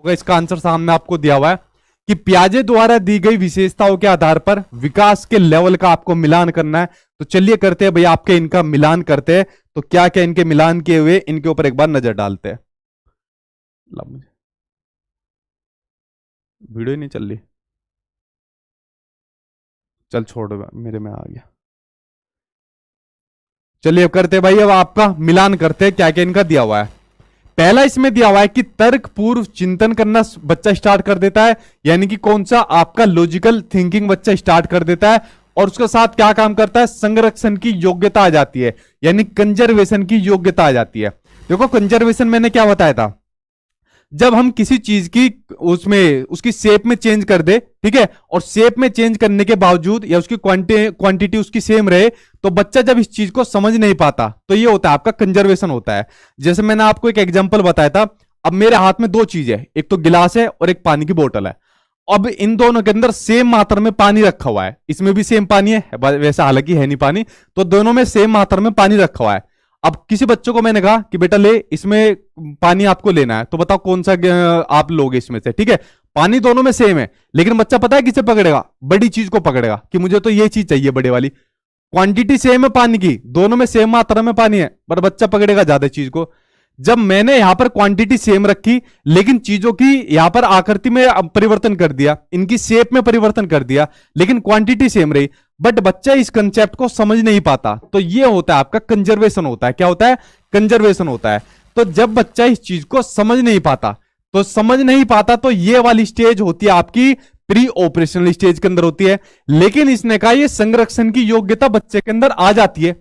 इसका आंसर सामने आपको दिया हुआ है कि पियाजे द्वारा दी गई विशेषताओं के आधार पर विकास के लेवल का आपको मिलान करना है। तो चलिए करते हैं भैया, आपके इनका मिलान करते हैं। तो क्या क्या इनके मिलान किए हुए, इनके ऊपर एक बार नजर डालते हैं। वीडियो नहीं चल रही, चल छोड़, मेरे में आ गया। चलिए करते भाई, अब आपका मिलान करते हैं क्या क्या इनका दिया हुआ है। पहला इसमें दिया हुआ है कि तर्क पूर्व चिंतन करना बच्चा स्टार्ट कर देता है, यानी कि कौन सा आपका लॉजिकल थिंकिंग बच्चा स्टार्ट कर देता है। और उसके साथ क्या काम करता है, संरक्षण की योग्यता आ जाती है, यानी कंजर्वेशन की योग्यता आ जाती है। देखो कंजर्वेशन मैंने क्या बताया था, जब हम किसी चीज की उसमें उसकी शेप में चेंज कर दे, ठीक है, और शेप में चेंज करने के बावजूद या उसकी क्वांटिटी उसकी सेम रहे, तो बच्चा जब इस चीज को समझ नहीं पाता, तो ये होता है आपका कंजर्वेशन होता है। जैसे मैंने आपको एक एग्जांपल बताया था, अब मेरे हाथ में दो चीज है, एक तो गिलास है और एक पानी की बोतल है। अब इन दोनों के अंदर सेम मात्रा में पानी रखा हुआ है, इसमें भी सेम पानी है, वैसे हालांकि है नहीं पानी, तो दोनों में सेम मात्रा में पानी रखा हुआ है। अब किसी बच्चों को मैंने कहा कि बेटा ले, इसमें पानी आपको लेना है, तो बताओ कौन सा आप लोगे इसमें से, ठीक है। पानी दोनों में सेम है, लेकिन बच्चा पता है किसे पकड़ेगा, बड़ी चीज को पकड़ेगा कि मुझे तो ये चीज चाहिए बड़े वाली। क्वांटिटी सेम है पानी की, दोनों में सेम मात्रा में पानी है, पर बच्चा पकड़ेगा ज्यादा चीज को। जब मैंने यहां पर क्वांटिटी सेम रखी, लेकिन चीजों की यहां पर आकृति में परिवर्तन कर दिया, इनकी शेप में परिवर्तन कर दिया, लेकिन क्वांटिटी सेम रही, बट बच्चा इस कंसेप्ट को समझ नहीं पाता, तो ये होता है आपका कंजर्वेशन होता है। क्या होता है, कंजर्वेशन होता है। तो जब बच्चा इस चीज को समझ नहीं पाता, तो ये वाली स्टेज होती है आपकी प्री ऑपरेशनल स्टेज के अंदर होती है। लेकिन इसने कहा ये संरक्षण की योग्यता बच्चे के अंदर आ जाती है।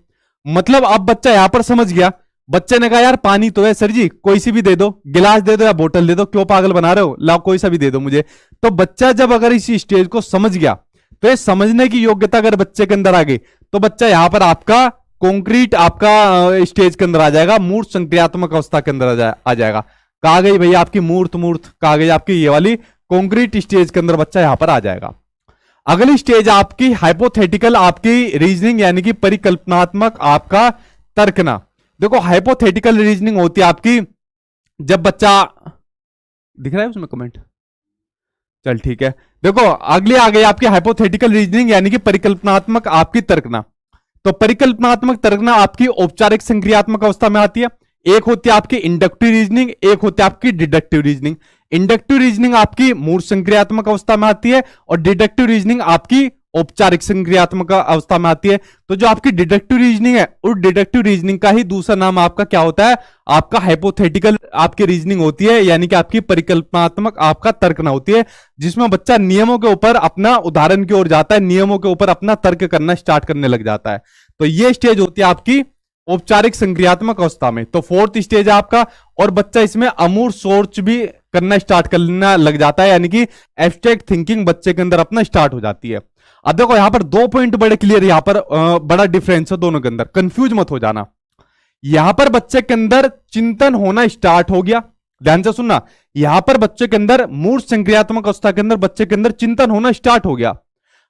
मतलब अब बच्चा यहां पर समझ गया, बच्चे ने कहा यार पानी तो है सर जी, कोई सी भी दे दो, गिलास दे दो या बोतल दे दो, क्यों पागल बना रहे हो, लाओ कोई सा भी दे दो मुझे। तो बच्चा जब अगर इसी स्टेज को समझ गया, तो ये समझने की योग्यता अगर बच्चे के अंदर आ गई, तो बच्चा यहां पर आपका कॉन्क्रीट आपका स्टेज के अंदर आ जाएगा, मूर्त संक्रियात्मक अवस्था के अंदर आ जाएगा। कहा गई भैया आपकी मूर्त कहा गई आपकी ये वाली कॉन्क्रीट स्टेज के अंदर बच्चा यहां पर आ जाएगा। अगली स्टेज आपकी हाइपोथेटिकल आपकी रीजनिंग, यानी कि परिकल्पनात्मक आपका तर्कना। देखो हाइपोथेटिकल रीजनिंग होती है आपकी, जब बच्चा दिख रहा है उसमें कमेंट, चल ठीक है। देखो अगली आ गई आपकी हाइपोथेटिकल रीजनिंग, यानी कि परिकल्पनात्मक आपकी तर्कना। तो परिकल्पनात्मक तर्कना आपकी औपचारिक संक्रियात्मक अवस्था में आती है। एक होती है आपकी इंडक्टिव रीजनिंग, एक होती है आपकी डिडक्टिव रीजनिंग। इंडक्टिव रीजनिंग आपकी मूर्त संक्रियात्मक अवस्था में आती है, और डिडक्टिव रीजनिंग आपकी औपचारिक संक्रियात्मक अवस्था में आती है। तो जो आपकी डिडक्टिव रीजनिंग है, उस डिडक्टिव रीजनिंग का ही दूसरा नाम आपका क्या होता है, आपका हाइपोथेटिकल आपकी रीजनिंग होती है, यानी कि आपकी परिकल्पनात्मक आपका तर्कना होती है, जिसमें बच्चा नियमों के ऊपर अपना उदाहरण की ओर जाता है, नियमों के ऊपर अपना तर्क करना स्टार्ट करने लग जाता है। तो ये स्टेज होती है आपकी औपचारिक संक्रियात्मक अवस्था में। तो फोर्थ स्टेज है आपका, और बच्चा इसमें अमूर्त सोच भी करना स्टार्ट करना लग जाता है, यानी कि एब्स्ट्रैक्ट थिंकिंग बच्चे के अंदर अपना स्टार्ट हो जाती है। अब देखो यहां पर दो पॉइंट बड़े क्लियर, यहां पर बड़ा डिफरेंस है दोनों के अंदर, कंफ्यूज मत हो जाना। यहां पर बच्चे के अंदर चिंतन होना स्टार्ट हो गया, ध्यान से सुनना, यहां पर बच्चे के अंदर मूर्त संक्रियात्मक अवस्था के अंदर बच्चे के अंदर चिंतन होना स्टार्ट हो गया।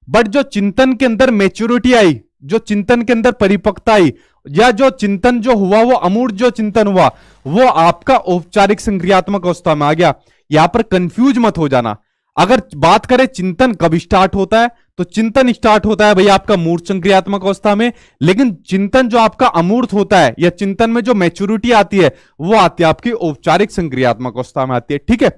बट जो चिंतन के अंदर मैच्योरिटी आई, जो चिंतन के अंदर परिपक्वता आई, या जो चिंतन जो हुआ वो अमूर्त जो चिंतन हुआ, वो आपका औपचारिक संक्रियात्मक अवस्था में आ गया। यहां पर कंफ्यूज मत हो जाना। अगर बात करें चिंतन कब स्टार्ट होता है, तो चिंतन स्टार्ट होता है भैया आपका मूर्त संक्रियात्मक अवस्था में, लेकिन चिंतन जो आपका अमूर्त होता है, या चिंतन में जो मैच्योरिटी आती है, वो आती है आपकी औपचारिक संक्रियात्मक अवस्था में आती है, ठीक है।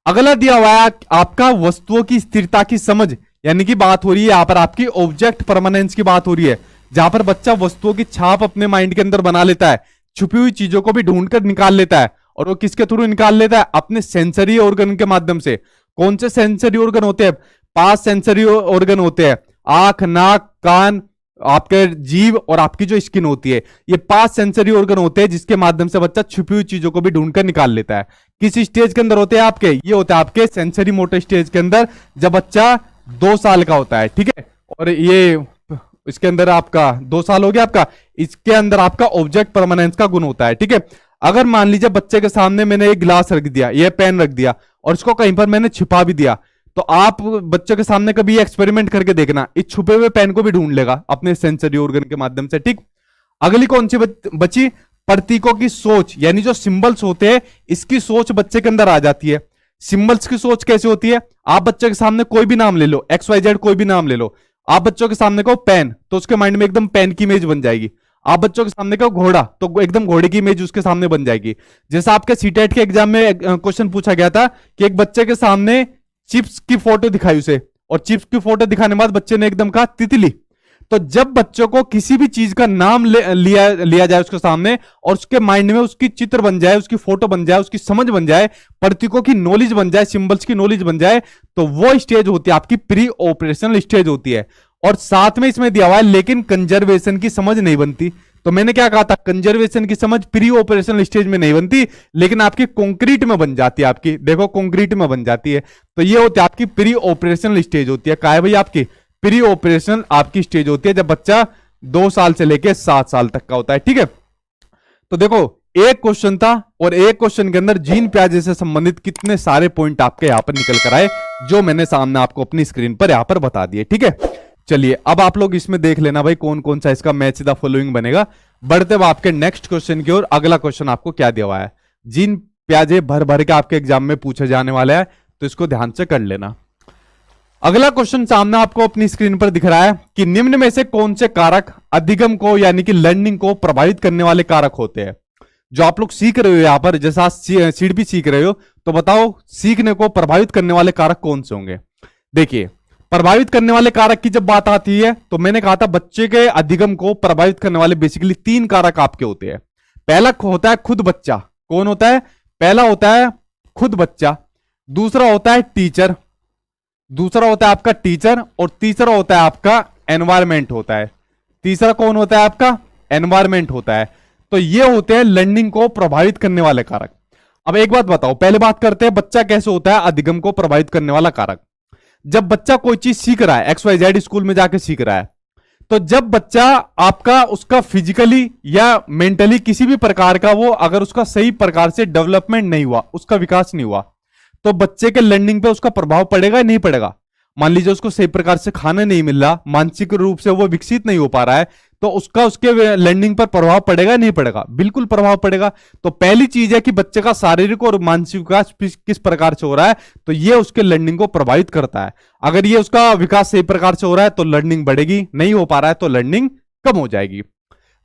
अगला दिया हुआ है आपका वस्तुओं की स्थिरता की समझ, यानी कि बात हो रही है यहां पर आपकी ऑब्जेक्ट परमानेंस की बात हो रही है, जहां पर बच्चा वस्तुओं की छाप अपने माइंड के अंदर बना लेता है, छुपी हुई चीजों को भी ढूंढकर निकाल लेता है। और वो किसके थ्रू निकाल लेता है, अपने सेंसरी ऑर्गन के माध्यम से। कौन से सेंसरी ऑर्गन होते हैं, 5 सेंसरी ऑर्गन होते हैं, आंख, नाक, कान, आपके जीभ और आपकी जो स्किन होती है, ये 5 सेंसरी ऑर्गन होते हैं, जिसके माध्यम से बच्चा छुपी हुई चीजों को भी ढूंढकर निकाल लेता है। किस स्टेज के अंदर होते हैं आपके, ये होता है आपके सेंसरी मोटर स्टेज के अंदर, जब बच्चा 2 साल का होता है, ठीक है। और ये इसके अंदर आपका 2 साल हो गया आपका, इसके अंदर आपका ऑब्जेक्ट परमानेंस का गुण होता है, ठीक है। अगर मान लीजिए बच्चे के सामने मैंने एक गिलास रख दिया, ये पेन रख दिया, और इसको कहीं पर मैंने छिपा भी दिया, तो आप बच्चे के सामने कभी एक्सपेरिमेंट करके देखना, इस छुपे हुए पेन को भी ढूंढ लेगा अपने सेंसरी ऑर्गन के माध्यम से, ठीक। अगली कौन सी बची, प्रतीकों की सोच, यानी जो सिंबल्स होते हैं, इसकी सोच बच्चे के अंदर आ जाती है। सिंबल्स की सोच कैसे होती है, आप बच्चे के सामने कोई भी नाम ले लो, XYZ कोई भी नाम ले लो, आप बच्चों के सामने को पेन, तो उसके माइंड में एकदम पेन की इमेज बन जाएगी। आप बच्चों के सामने को घोड़ा, तो एकदम घोड़े की इमेज उसके सामने बन जाएगी। जैसा आपके सीटेट के एग्जाम में क्वेश्चन पूछा गया था कि एक बच्चे के सामने चिप्स की फोटो दिखाई उसे, और चिप्स की फोटो दिखाने के बाद बच्चे ने एकदम कहा तितली। तो जब बच्चों को किसी भी चीज का नाम लिया जाए उसके सामने, और उसके माइंड में उसकी चित्र बन जाए, उसकी फोटो बन जाए, उसकी समझ बन जाए, प्रतीकों की नॉलेज बन जाए, सिंबल्स की नॉलेज बन जाए, तो वो स्टेज होती है आपकी प्री ऑपरेशनल स्टेज होती है। और साथ में इसमें दिया हुआ है लेकिन कंजर्वेशन की समझ नहीं बनती। तो मैंने क्या कहा था, कंजर्वेशन की समझ प्री ऑपरेशनल स्टेज में नहीं बनती, लेकिन आपकी कॉन्क्रीट में बन जाती है। आपकी देखो कॉन्क्रीट में बन जाती है। तो ये होती है आपकी प्री ऑपरेशनल स्टेज होती है। क्या है भाई, आपकी प्री ऑपरेशनल आपकी स्टेज होती है जब बच्चा 2 साल से लेकर 7 साल तक का होता है। ठीक है, तो देखो एक क्वेश्चन था, और एक क्वेश्चन के अंदर जीन प्याजे से संबंधित कितने सारे पॉइंट आपके यहां पर निकल कर आए, जो मैंने सामने आपको अपनी स्क्रीन पर यहां पर बता दिए। ठीक है, चलिए अब आप लोग इसमें देख लेना भाई कौन कौन सा इसका मैच द फॉलोइंग बनेगा। बढ़ते हुए आपके नेक्स्ट क्वेश्चन की ओर। अगला क्वेश्चन आपको क्या दिया हुआ है, जीन प्याजे भर भर के आपके एग्जाम में पूछे जाने वाला है, तो इसको ध्यान से कर लेना। अगला क्वेश्चन सामने आपको अपनी स्क्रीन पर दिख रहा है कि निम्न में से कौन से कारक अधिगम को यानी कि लर्निंग को प्रभावित करने वाले कारक होते हैं। जो आप लोग सीख रहे हो यहां पर, जैसा सीड भी सीख रहे हो, तो बताओ सीखने को प्रभावित करने वाले कारक कौन से होंगे। देखिए प्रभावित करने वाले कारक की जब बात आती है, तो मैंने कहा था बच्चे के अधिगम को प्रभावित करने वाले बेसिकली 3 कारक आपके होते हैं। पहला होता है खुद बच्चा। कौन होता है, पहला होता है खुद बच्चा, दूसरा होता है टीचर, दूसरा होता है आपका टीचर, और तीसरा होता है आपका एनवायरमेंट होता है। तीसरा कौन होता है आपका, एनवायरमेंट होता है। तो ये होते हैं लर्निंग को प्रभावित करने वाले कारक। अब एक बात बताओ, पहले बात करते हैं बच्चा कैसे होता है अधिगम को प्रभावित करने वाला कारक। जब बच्चा कोई चीज सीख रहा है, XYZ स्कूल में जाके सीख रहा है, तो जब बच्चा आपका उसका फिजिकली या मेंटली किसी भी प्रकार का वो अगर उसका सही प्रकार से डेवलपमेंट नहीं हुआ, उसका विकास नहीं हुआ, तो बच्चे के लर्निंग पे उसका प्रभाव पड़ेगा या नहीं पड़ेगा। मान लीजिए उसको सही प्रकार से खाना नहीं मिल रहा, मानसिक रूप से वो विकसित नहीं हो पा रहा है, तो उसका उसके लर्निंग पर प्रभाव पड़ेगा नहीं पड़ेगा, बिल्कुल प्रभाव पड़ेगा। तो पहली चीज है कि बच्चे का शारीरिक और मानसिक विकास किस प्रकार से हो रहा है, तो ये उसके लर्निंग को प्रभावित करता है। अगर ये उसका विकास सही प्रकार से हो रहा है तो लर्निंग बढ़ेगी, नहीं हो पा रहा है तो लर्निंग कम हो जाएगी।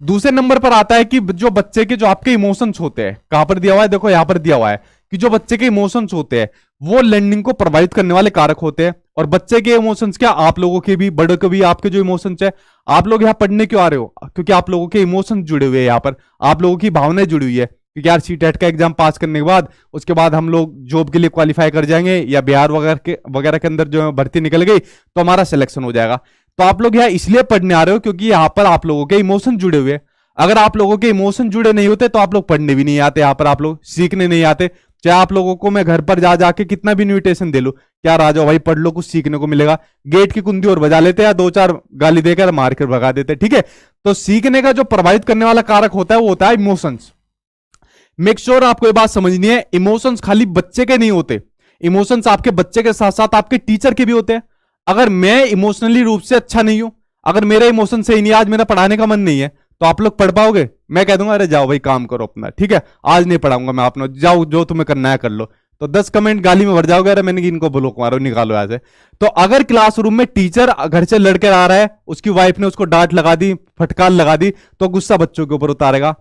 दूसरे नंबर पर आता है कि जो बच्चे के जो आपके इमोशंस होते हैं, कहां पर दिया हुआ है, देखो यहां पर दिया हुआ है कि जो बच्चे के इमोशंस होते हैं वो लर्निंग को प्रभावित करने वाले कारक होते हैं। और बच्चे के इमोशंस क्या, आप लोगों के भी, बड़ों के भी, आपके जो इमोशंस है, आप लोग यहाँ पढ़ने क्यों आ रहे हो, क्योंकि आप लोगों के इमोशंस जुड़े हुए हैं, यहाँ पर आप लोगों की भावनाएं जुड़ी हुई है। क्योंकि यार सीटेट का एग्जाम पास करने के बाद उसके बाद हम लोग जॉब के लिए क्वालिफाई कर जाएंगे, या बिहार वगैरह के अंदर जो भर्ती निकल गई तो हमारा सिलेक्शन हो जाएगा। तो आप लोग यहाँ इसलिए पढ़ने आ रहे हो क्योंकि यहाँ पर आप लोगों के इमोशन जुड़े हुए हैं। अगर आप लोगों के इमोशन जुड़े नहीं होते तो आप लोग पढ़ने भी नहीं आते, यहाँ पर आप लोग सीखने नहीं आते। चाहे आप लोगों को मैं घर पर जा जाके कितना भी इन्विटेशन दे लूं, क्या आ जाओ भाई पढ़ लो, कुछ सीखने को मिलेगा, गेट की कुंडी और बजा लेते या 2-4 गाली देकर मार कर भगा देते। ठीक है, तो सीखने का जो प्रभावित करने वाला कारक होता है वो होता है इमोशंस। मेक श्योर आपको ये बात समझनी है, इमोशंस खाली बच्चे के नहीं होते, इमोशंस आपके बच्चे के साथ साथ आपके टीचर के भी होते हैं। अगर मैं इमोशनली रूप से अच्छा नहीं हूं, अगर मेरा इमोशन सही नहीं है, आज मेरा पढ़ाने का मन नहीं है, तो आप लोग पढ़ पाओगे? मैं कह दूंगा अरे जाओ भाई काम करो अपना, ठीक है, आज नहीं पढ़ाऊंगा मैं, अपना जाओ जो तुम्हें करना है कर लो, तो 10 कमेंट गाली में भर जाओगे, अरे मैंने इनको ब्लॉक मारो, निकालो ऐसे। तो अगर क्लासरूम में टीचर घर से लड़कर आ रहा है, उसकी वाइफ ने उसको डांट लगा दी, फटकार लगा दी, तो गुस्सा बच्चों के ऊपर उतारेगा।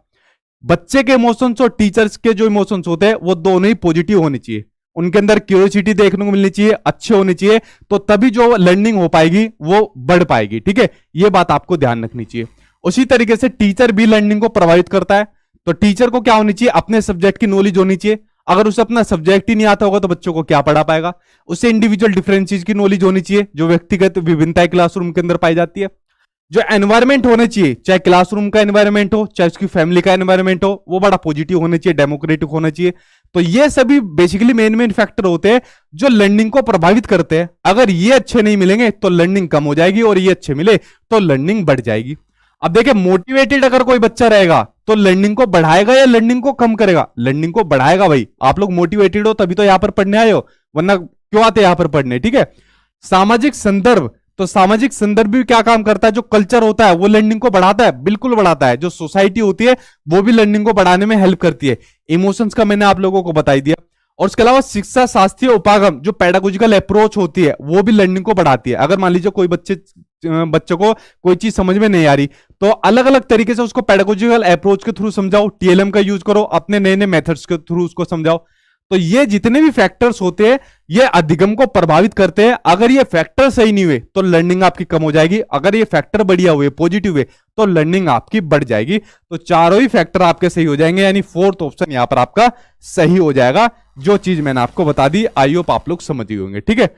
बच्चे के इमोशंस और टीचर्स के जो इमोशंस होते हैं वो दोनों ही पॉजिटिव होने चाहिए, उनके अंदर क्यूरियोसिटी देखने को मिलनी चाहिए, अच्छे होने चाहिए, तो तभी जो लर्निंग हो पाएगी वो बढ़ पाएगी। ठीक है, ये बात आपको ध्यान रखनी चाहिए। उसी तरीके से टीचर भी लर्निंग को प्रभावित करता है, तो टीचर को क्या होनी चाहिए, अपने सब्जेक्ट की नॉलेज होनी चाहिए। अगर उसे अपना सब्जेक्ट ही नहीं आता होगा तो बच्चों को क्या पढ़ा पाएगा। उसे इंडिविजुअल डिफरेंसेस की नॉलेज होनी चाहिए, जो व्यक्तिगत विभिन्नताएं क्लासरूम के अंदर पाई जाती है। जो एनवायरमेंट होने चाहिए, चाहे क्लासरूम का एनवायरमेंट हो, चाहे उसकी फैमिली का एनवायरमेंट हो, वो बड़ा पॉजिटिव होना चाहिए, डेमोक्रेटिक होना चाहिए। तो ये सभी बेसिकली मेन फैक्टर होते हैं जो लर्निंग को प्रभावित करते हैं। अगर ये अच्छे नहीं मिलेंगे तो लर्निंग कम हो जाएगी, और ये अच्छे मिले तो लर्निंग बढ़ जाएगी। अब देखिए, मोटिवेटेड अगर कोई बच्चा रहेगा तो लर्निंग को बढ़ाएगा या लर्निंग को कम करेगा? लर्निंग को बढ़ाएगा भाई। आप लोग मोटिवेटेड हो तभी तो यहां पर पढ़ने आए हो, वरना क्यों आते यहां पर पढ़ने? ठीक है, सामाजिक संदर्भ, तो सामाजिक संदर्भ भी क्या काम करता है, जो कल्चर होता है वो लर्निंग को बढ़ाता है, बिल्कुल बढ़ाता है। जो सोसाइटी होती है वो भी लर्निंग को बढ़ाने में हेल्प करती है। इमोशंस का मैंने आप लोगों को बता दिया। और उसके अलावा शिक्षा शास्त्रीय उपागम जो पेडागोजिकल अप्रोच होती है वो भी लर्निंग को बढ़ाती है। अगर मान लीजिए कोई बच्चे को कोई चीज समझ में नहीं आ रही तो अलग अलग तरीके से उसको पेडागोजिकल अप्रोच के थ्रू समझाओ, टीएलएम का यूज करो, अपने नए नए मेथड्स के थ्रू उसको समझाओ। तो ये जितने भी फैक्टर्स होते हैं ये अधिगम को प्रभावित करते हैं। अगर ये फैक्टर सही नहीं हुए तो लर्निंग आपकी कम हो जाएगी, अगर ये फैक्टर बढ़िया हुए, पॉजिटिव हुए, तो लर्निंग आपकी बढ़ जाएगी। तो चारों ही फैक्टर आपके सही हो जाएंगे, यानी फोर्थ ऑप्शन यहां पर आपका सही हो जाएगा। जो चीज मैंने आपको बता दी, आई होप आप लोग समझ गए होंगे। ठीक है।